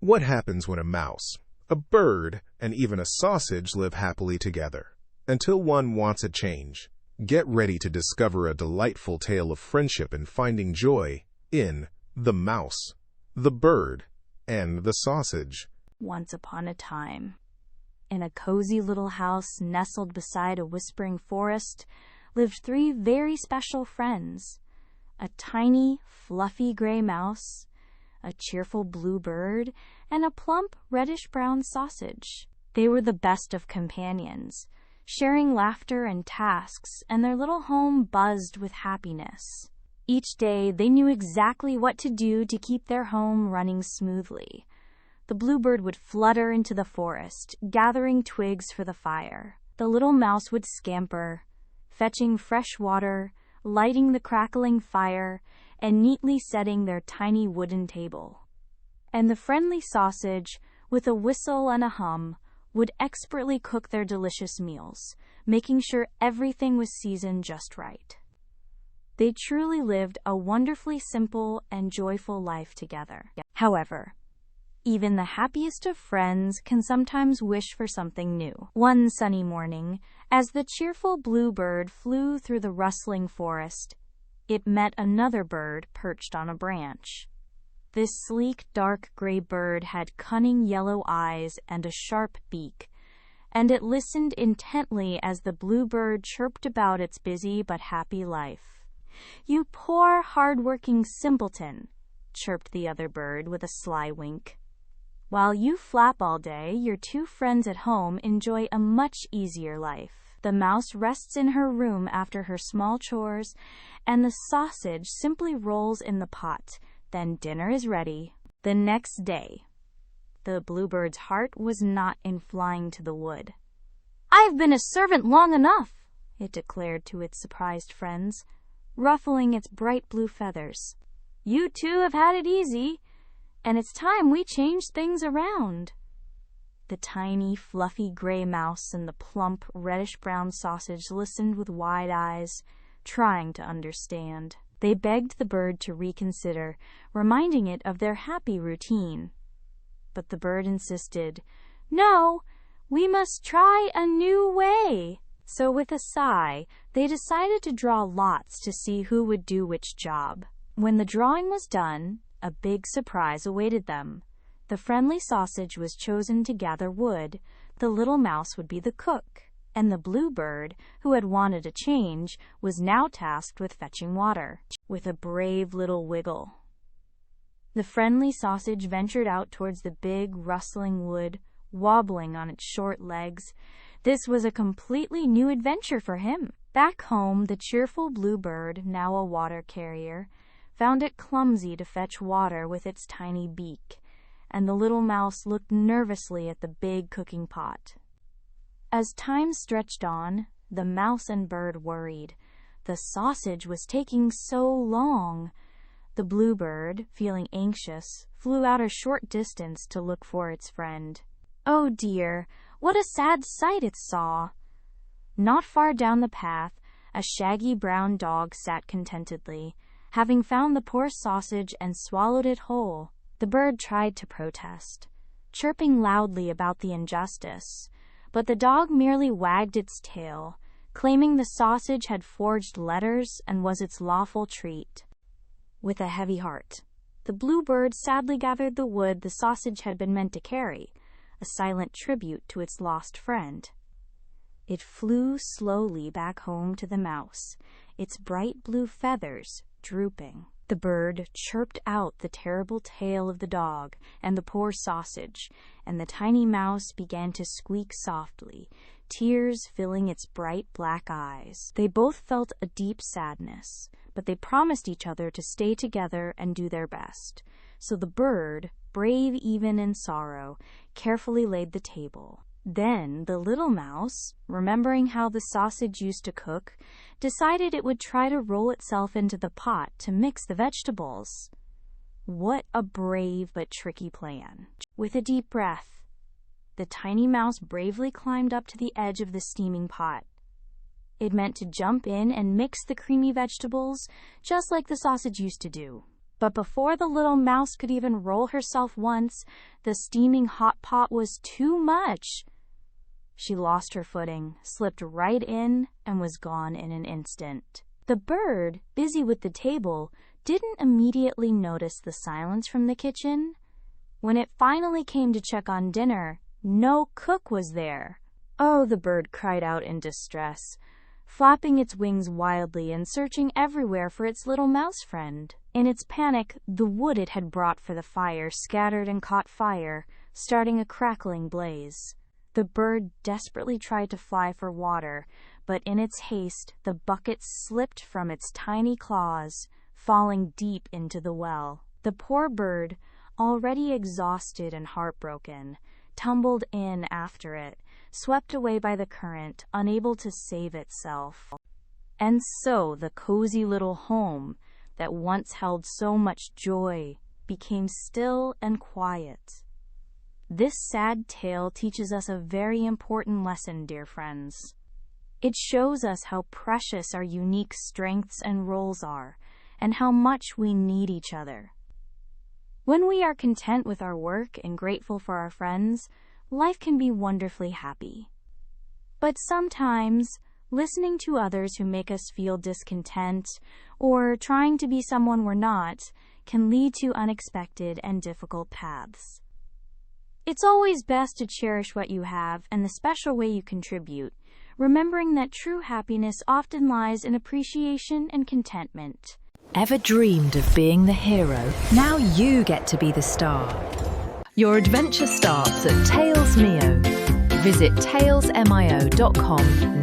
What happens when a mouse, a bird, and even a sausage live happily together? Until one wants a change. Get ready to discover a delightful tale of friendship and finding joy in The Mouse, the Bird, and the Sausage. Once upon a time, in a cozy little house nestled beside a whispering forest, lived three very special friends: a tiny, fluffy gray mouse, a cheerful blue bird, and a plump, reddish-brown sausage. They were the best of companions, sharing laughter and tasks, and their little home buzzed with happiness. Each day, they knew exactly what to do to keep their home running smoothly. The bluebird would flutter into the forest, gathering twigs for the fire. The little mouse would scamper, fetching fresh water, lighting the crackling fire, and neatly setting their tiny wooden table. And the friendly sausage, with a whistle and a hum, would expertly cook their delicious meals, making sure everything was seasoned just right. They truly lived a wonderfully simple and joyful life together. However, even the happiest of friends can sometimes wish for something new. One sunny morning, as the cheerful bluebird flew through the rustling forest, it met another bird perched on a branch. This sleek, dark gray bird had cunning yellow eyes and a sharp beak, and it listened intently as the bluebird chirped about its busy but happy life. "You poor, hard-working simpleton," chirped the other bird with a sly wink. "While you flap all day, your two friends at home enjoy a much easier life. The mouse rests in her room after her small chores, and the sausage simply rolls in the pot. Then dinner is ready." The next day, the bluebird's heart was not in flying to the wood. "I've been a servant long enough," it declared to its surprised friends, ruffling its bright blue feathers. "You two have had it easy, and it's time we changed things around." The tiny, fluffy gray mouse and the plump, reddish-brown sausage listened with wide eyes, trying to understand. They begged the bird to reconsider, reminding it of their happy routine. But the bird insisted, "No, we must try a new way." So with a sigh, they decided to draw lots to see who would do which job. When the drawing was done, a big surprise awaited them. The friendly sausage was chosen to gather wood, the little mouse would be the cook, and the bluebird, who had wanted a change, was now tasked with fetching water. With a brave little wiggle, the friendly sausage ventured out towards the big, rustling wood, wobbling on its short legs. This was a completely new adventure for him. Back home, the cheerful bluebird, now a water carrier, found it clumsy to fetch water with its tiny beak, and the little mouse looked nervously at the big cooking pot. As time stretched on, the mouse and bird worried. The sausage was taking so long. The bluebird, feeling anxious, flew out a short distance to look for its friend. Oh dear, what a sad sight it saw! Not far down the path, a shaggy brown dog sat contentedly, having found the poor sausage and swallowed it whole. The bird tried to protest, chirping loudly about the injustice, but the dog merely wagged its tail, claiming the sausage had forged letters and was its lawful treat. With a heavy heart, the bluebird sadly gathered the wood the sausage had been meant to carry, a silent tribute to its lost friend. It flew slowly back home to the mouse, its bright blue feathers drooping. The bird chirped out the terrible tale of the dog and the poor sausage, and the tiny mouse began to squeak softly, tears filling its bright black eyes. They both felt a deep sadness, but they promised each other to stay together and do their best. So the bird, brave even in sorrow, carefully laid the table. Then the little mouse, remembering how the sausage used to cook, decided it would try to roll itself into the pot to mix the vegetables. What a brave but tricky plan. With a deep breath, the tiny mouse bravely climbed up to the edge of the steaming pot. It meant to jump in and mix the creamy vegetables, just like the sausage used to do. But before the little mouse could even roll herself once, the steaming hot pot was too much. She lost her footing, slipped right in, and was gone in an instant. The bird, busy with the table, didn't immediately notice the silence from the kitchen. When it finally came to check on dinner, no cook was there. "Oh," the bird cried out in distress, flapping its wings wildly and searching everywhere for its little mouse friend. In its panic, the wood it had brought for the fire scattered and caught fire, starting a crackling blaze. The bird desperately tried to fly for water, but in its haste, the bucket slipped from its tiny claws, falling deep into the well. The poor bird, already exhausted and heartbroken, tumbled in after it, swept away by the current, unable to save itself. And so the cozy little home that once held so much joy became still and quiet. This sad tale teaches us a very important lesson, dear friends. It shows us how precious our unique strengths and roles are, and how much we need each other. When we are content with our work and grateful for our friends, life can be wonderfully happy. But sometimes, listening to others who make us feel discontent, or trying to be someone we're not, can lead to unexpected and difficult paths. It's always best to cherish what you have and the special way you contribute, remembering that true happiness often lies in appreciation and contentment. Ever dreamed of being the hero? Now you get to be the star. Your adventure starts at TalesMio. Visit talesmio.com